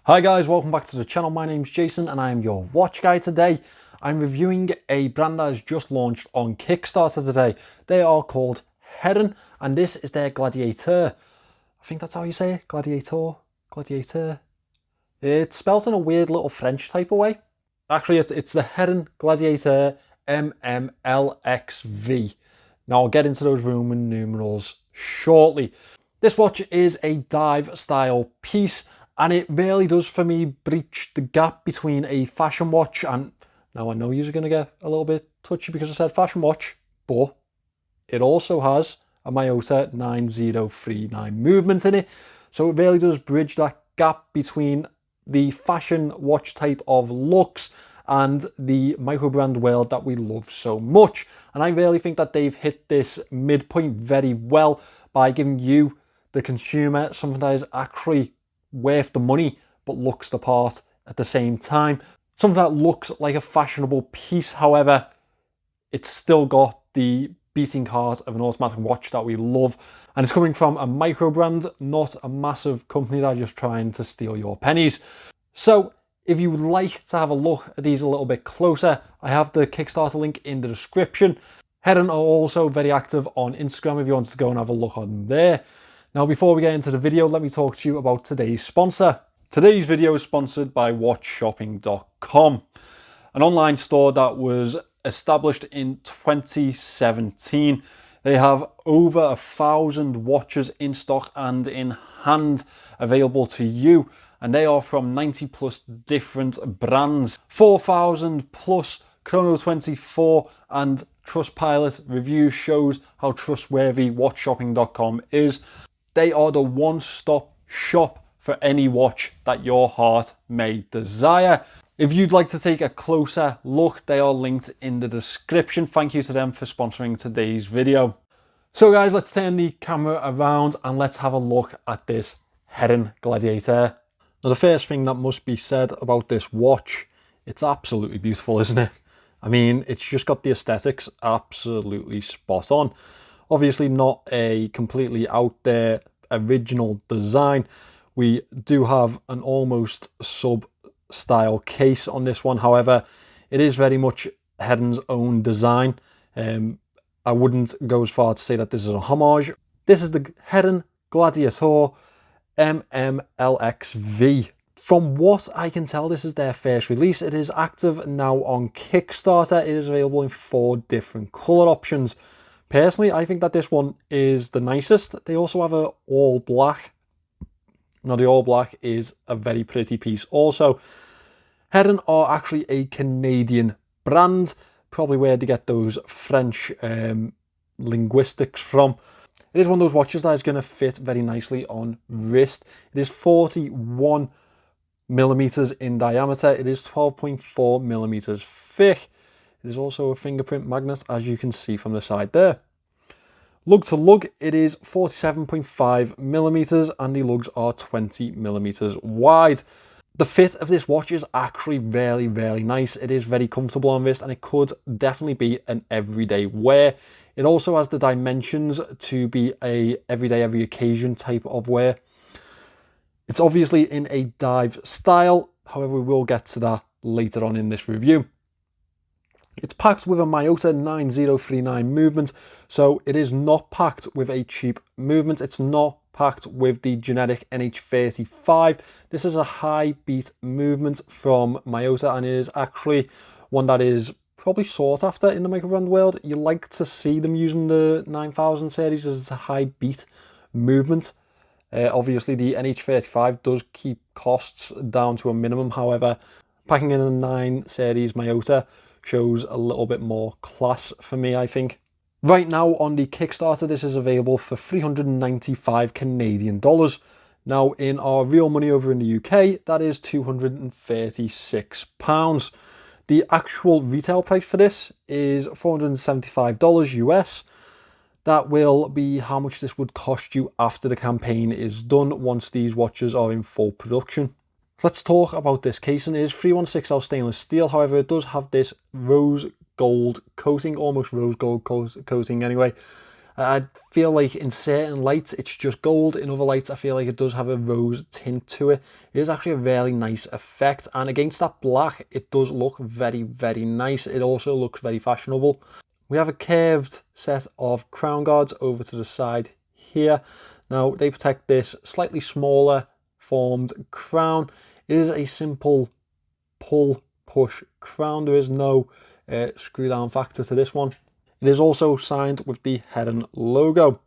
Hi guys, welcome back to the channel. My name's Jason and I am your watch guy today. I'm reviewing a brand that has just launched on Kickstarter today. They are called Heron and this is their Gladiateur. I think that's how you say it, Gladiator, Gladiateur. It's spelled in a weird little French type of way. Actually, it's the Heron Gladiateur MMLXV. Now I'll get into those Roman numerals shortly. This watch is a dive style piece and it really does for me breach the gap between a fashion watch and, now I know you're going to get a little bit touchy because I said fashion watch, but it also has a Miyota 9039 movement in it. So it really does bridge that gap between the fashion watch type of looks and the micro brand world that we love so much. And I really think that they've hit this midpoint very well by giving you, the consumer, something that is actually worth the money but looks the part at the same time. Something that looks like a fashionable piece, however, it's still got the beating heart of an automatic watch that we love, and it's coming from a micro brand, not a massive company that are just trying to steal your pennies. So if you would like to have a look at these a little bit closer, I have the Kickstarter link in the description. Heron are also very active on Instagram if you want to go and have a look on there. Now, before we get into the video, let me talk to you about today's sponsor. Today's video is sponsored by watchshopping.com, an online store that was established in 2017. They have over 1,000 watches in stock and in hand available to you, and they are from 90 plus different brands. 4,000 plus Chrono24 and Trustpilot review shows how trustworthy watchshopping.com is. They are the one-stop shop for any watch that your heart may desire. If you'd like to take a closer look, they are linked in the description. Thank you to them for sponsoring today's video. So guys, let's turn the camera around and let's have a look at this Heron Gladiator. Now the first thing that must be said about this watch, it's absolutely beautiful, isn't it? I mean, it's just got the aesthetics absolutely spot on. Obviously not a completely out there original design. We do have an almost sub style case on this one. However, it is very much Heron's own design. I wouldn't go as far to say that this is a homage. This is the Heron Gladiateur MMLXV. From what I can tell, this is their first release. It is active now on Kickstarter. It is available in 4 different color options. Personally, I think that this one is the nicest. They also have a all black. Now the all black is a very pretty piece also. Heron are actually a Canadian brand, probably where they get those French linguistics from. It is one of those watches that is going to fit very nicely on wrist. It is 41 millimeters in diameter. It is 12.4 millimeters thick. It is also a fingerprint magnet, as you can see from the side there. Lug to lug, it is 47.5 millimeters and the lugs are 20 millimeters wide. The fit of this watch is actually really, really nice. It is very comfortable on wrist and it could definitely be an everyday wear. It also has the dimensions to be a everyday, every occasion type of wear. It's obviously in a dive style. However, we will get to that later on in this review. It's packed with a Miyota 9039 movement, so it is not packed with a cheap movement. It's not packed with the generic NH35. This is a high beat movement from Miyota and it is actually one that is probably sought after in the microbrand world. You like to see them using the 9000 series as a high beat movement. Obviously the NH35 does keep costs down to a minimum. However, packing in a 9 series Miyota shows a little bit more class for me, I think. Right now on the Kickstarter, this is available for 395 Canadian dollars. Now in our real money over in the UK, that is £236. The actual retail price for this is $475 US. That will be how much this would cost you after the campaign is done, once these watches are in full production. Let's talk about this casing. It is 316L stainless steel. However, it does have this rose gold coating, almost rose gold coating anyway. I feel like in certain lights it's just gold, in other lights I feel like it does have a rose tint to it. It is actually a really nice effect, and against that black it does look very, very nice. It also looks very fashionable. We have a curved set of crown guards over to the side here. Now they protect this slightly smaller formed crown. It is a simple pull push crown. There is no screw down factor to this one. It is also signed with the Heron logo.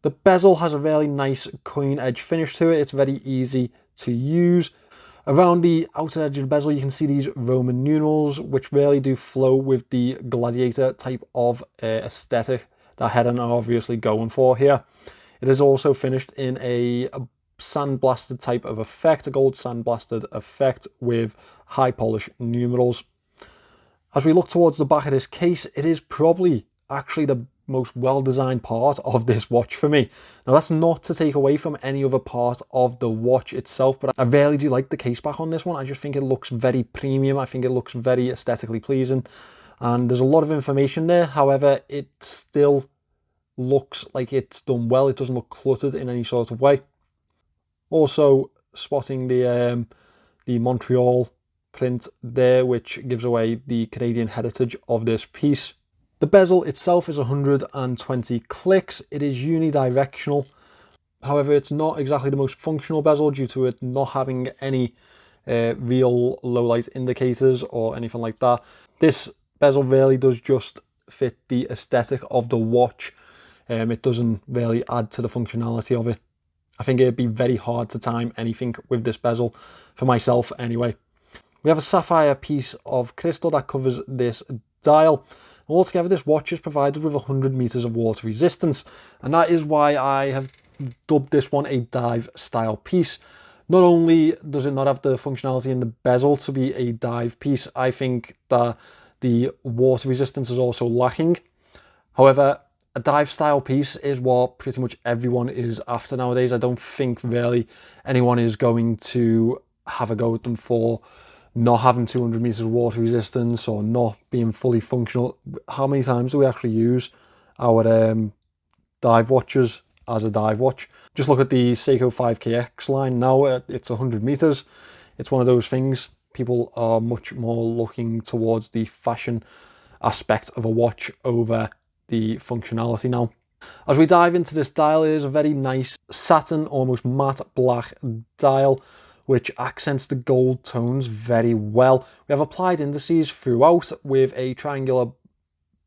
The bezel has a really nice coin edge finish to it. It's very easy to use. Around the outer edge of the bezel you can see these Roman numerals, which really do flow with the Gladiator type of aesthetic that Heron are obviously going for here. It is also finished in a sandblasted type of effect, a gold sandblasted effect with high polish numerals. As we look towards the back of this case, it is probably actually the most well-designed part of this watch for me. Now that's not to take away from any other part of the watch itself, but I really do like the case back on this one. I just think it looks very premium. I think it looks very aesthetically pleasing, and there's a lot of information there. However, it still looks like it's done well. It doesn't look cluttered in any sort of way. Also spotting the Montreal print there, which gives away the Canadian heritage of this piece. The bezel itself is 120 clicks. It is unidirectional. However, it's not exactly the most functional bezel due to it not having any real low light indicators or anything like that. This bezel really does just fit the aesthetic of the watch. It doesn't really add to the functionality of it. I think it'd be very hard to time anything with this bezel, for myself anyway. We have a sapphire piece of crystal that covers this dial. Altogether, this watch is provided with 100 meters of water resistance, and that is why I have dubbed this one a dive style piece. Not only does it not have the functionality in the bezel to be a dive piece, I think that the water resistance is also lacking. However, a dive style piece is what pretty much everyone is after nowadays. I don't think really anyone is going to have a go at them for not having 200 meters of water resistance or not being fully functional. How many times do we actually use our dive watches as a dive watch? Just look at the Seiko 5KX line now. It's 100 meters. It's one of those things. People are much more looking towards the fashion aspect of a watch over the functionality now. As we dive into this dial, it is a very nice satin, almost matte black dial, which accents the gold tones very well. We have applied indices throughout with a triangular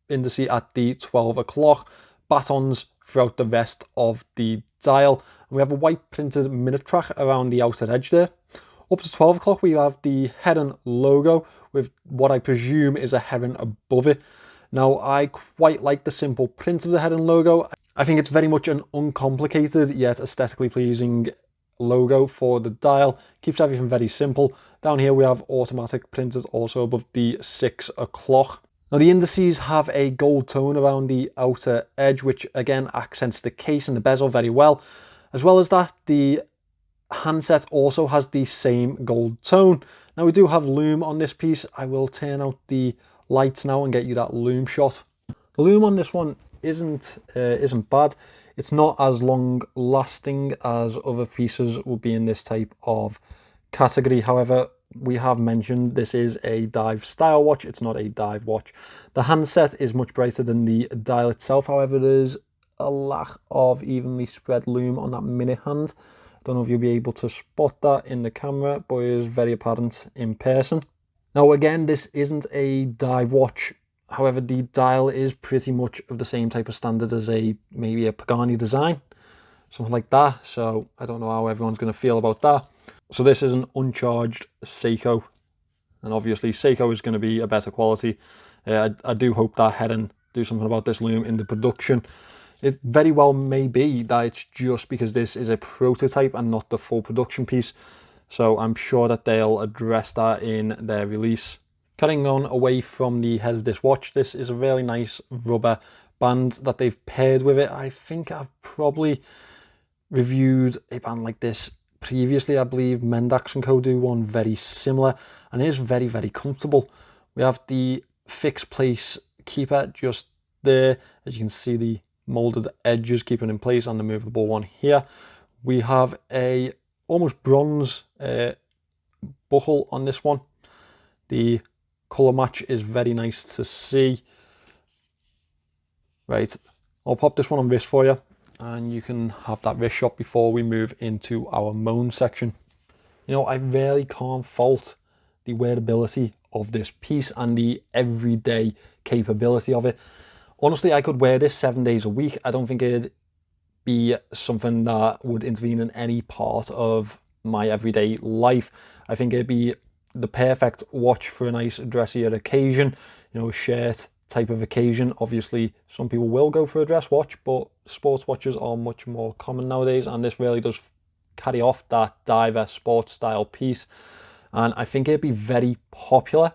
indice at the 12 o'clock, batons throughout the rest of the dial. And we have a white printed minute track around the outer edge there. Up to 12 o'clock we have the Heron logo with what I presume is a heron above it. Now, I quite like the simple print of the Heron logo. I think it's very much an uncomplicated yet aesthetically pleasing logo for the dial. Keeps everything very simple. Down here we have automatic printed also above the 6 o'clock. Now the indices have a gold tone around the outer edge, which again accents the case and the bezel very well. As well as that, the handset also has the same gold tone. Now we do have lume on this piece. I will turn out the lights now and get you that lume shot. The lume on this one isn't bad. It's not as long lasting as other pieces would be in this type of category. However, we have mentioned this is a dive style watch. It's not a dive watch. The handset is much brighter than the dial itself. However, there's a lack of evenly spread lume on that minute hand. Don't know if you'll be able to spot that in the camera, but it is very apparent in person. Now again, this isn't a dive watch. However, the dial is pretty much of the same type of standard as maybe a Pagani design, something like that. So I don't know how everyone's going to feel about that. So this is an uncharged Seiko, and obviously Seiko is going to be a better quality. I do hope that Heron do something about this lume in the production. It very well may be that it's just because this is a prototype and not the full production piece. So I'm sure that they'll address that in their release. Carrying on away from the head of this watch, this is a really nice rubber band that they've paired with it. I think I've probably reviewed a band like this previously. I believe Mendax & Co do one very similar, and it is very, very comfortable. We have the fixed place keeper just there. As you can see, the molded edges keeping in place, and the movable one here. We have a almost bronze buckle on this one. The colour match is very nice to see. Right, I'll pop this one on wrist for you, and you can have that wrist shot before we move into our Moan section. You know, I really can't fault the wearability of this piece and the everyday capability of it. Honestly, I could wear this 7 days a week. I don't think it'd be something that would intervene in any part of my everyday life. I think it'd be the perfect watch for a nice dressier occasion, you know, shirt type of occasion. Obviously, some people will go for a dress watch, but sports watches are much more common nowadays, and this really does carry off that diver sports style piece. And I think it'd be very popular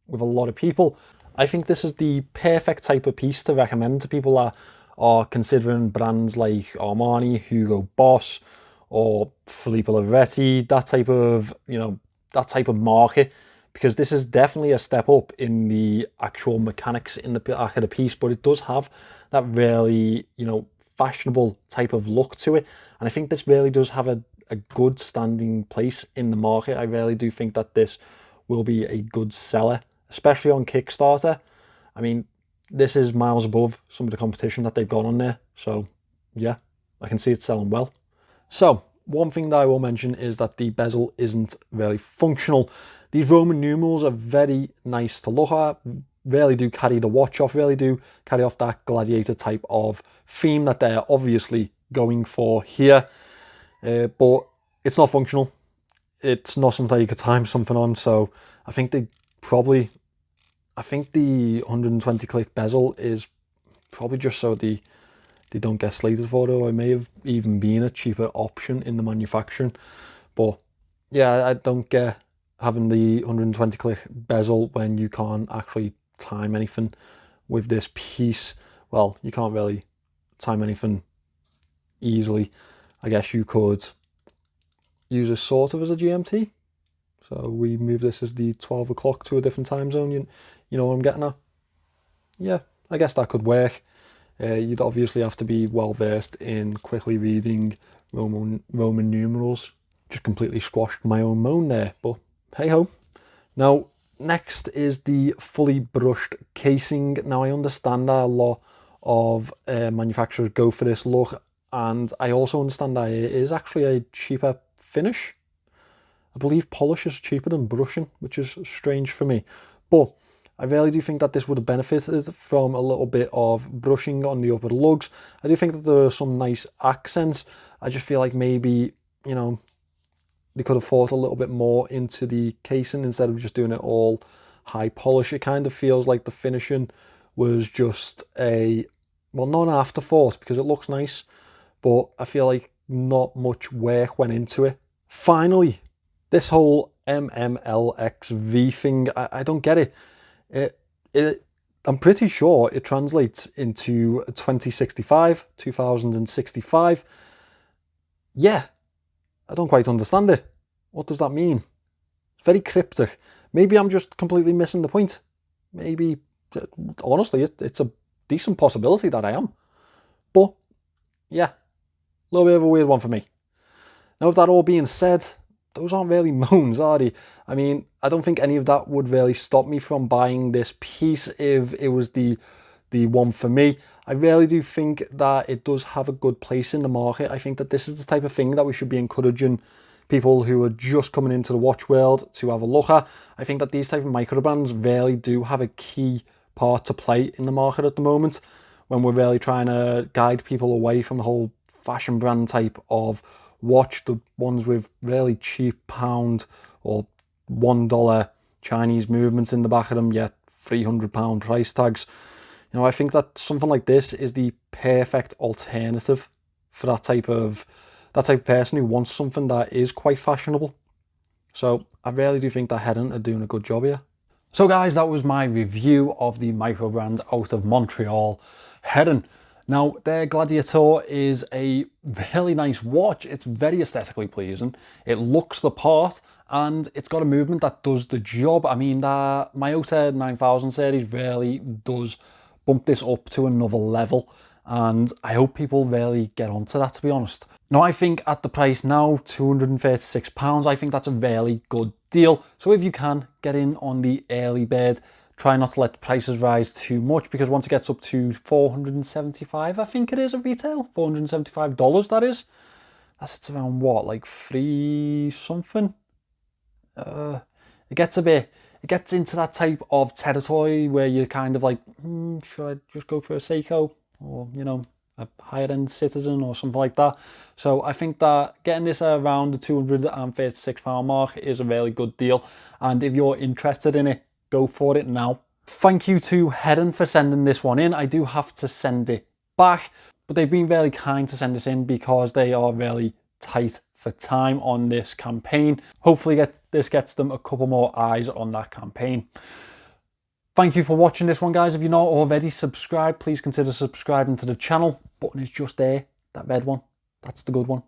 with a lot of people. I think this is the perfect type of piece to recommend to people that are considering brands like Armani, Hugo Boss, or Filippo Loretti, that type of, you know, that type of market, because this is definitely a step up in the actual mechanics in the back of the piece, but it does have that really, you know, fashionable type of look to it. And I think this really does have a good standing place in the market. I really do think that this will be a good seller, especially on Kickstarter. I mean, this is miles above some of the competition that they've got on there. So yeah, I can see it selling well. So one thing that I will mention is that the bezel isn't very functional. These Roman numerals are very nice to look at, really do carry the watch off, really do carry off that gladiator type of theme that they're obviously going for here. But it's not functional. It's not something that you could time something on. So I think the 120 click bezel is probably just so they don't get slated for it, or it may have even been a cheaper option in the manufacturing. But yeah, I don't get having the 120 click bezel when you can't actually time anything with this piece. Well, you can't really time anything easily. I guess you could use this sort of as a GMT. So we move this as the 12 o'clock to a different time zone. You know what I'm getting at? Yeah, I guess that could work. You'd obviously have to be well versed in quickly reading Roman numerals. Just completely squashed my own Moan there, but hey ho. Now, next is the fully brushed casing. Now, I understand that a lot of manufacturers go for this look, and I also understand that it is actually a cheaper finish. I believe polish is cheaper than brushing, which is strange for me. But I really do think that this would have benefited from a little bit of brushing on the upper lugs. I do think that there are some nice accents. I just feel like maybe, you know, they could have thought a little bit more into the casing instead of just doing it all high polish. It kind of feels like the finishing was just not an afterthought, because it looks nice, but I feel like not much work went into it. Finally, this whole MMLXV thing, I don't get it. I'm pretty sure it translates into 2065. Yeah, I don't quite understand it. What does that mean? It's very cryptic. Maybe I'm just completely missing the point. Maybe, honestly, it's a decent possibility that I am. But, yeah, a little bit of a weird one for me. Now, with that all being said, those aren't really Moans, are they? I mean, I don't think any of that would really stop me from buying this piece if it was the one for me. I really do think that it does have a good place in the market. I think that this is the type of thing that we should be encouraging people who are just coming into the watch world to have a look at. I think that these type of micro brands really do have a key part to play in the market at the moment, when we're really trying to guide people away from the whole fashion brand type of watch, the ones with really cheap pound or $1 Chinese movements in the back of them, yet £300 price tags. You know, I think that something like this is the perfect alternative for that type of person who wants something that is quite fashionable. So I really do think that Heron are doing a good job here. So guys, that was my review of the micro brand out of Montreal, Heron. Now, their Gladiateur is a really nice watch. It's very aesthetically pleasing. It looks the part, and it's got a movement that does the job. I mean, the Miyota 9000 series really does bump this up to another level. and I hope people really get onto that, to be honest. Now, I think at the price now, £236, I think that's a really good deal. So if you can, get in on the early bird. Try not to let the prices rise too much, because once it gets up to $475, I think it is at retail, $475 that is. That's it's around what, like 3 something? It gets into that type of territory where you're kind of like, should I just go for a Seiko, or, you know, a higher end Citizen or something like that. So I think that getting this around the £236 mark is a really good deal. And if you're interested in it, go for it now. Thank you to Heron for sending this one in. I do have to send it back, but they've been very kind to send this in because they are really tight for time on this campaign. Hopefully this gets them a couple more eyes on that campaign. Thank you for watching this one, guys. If you're not already subscribed, please consider subscribing to the channel. Button is just there, that red one. That's the good one.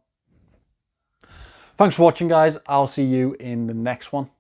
Thanks for watching, guys. I'll see you in the next one.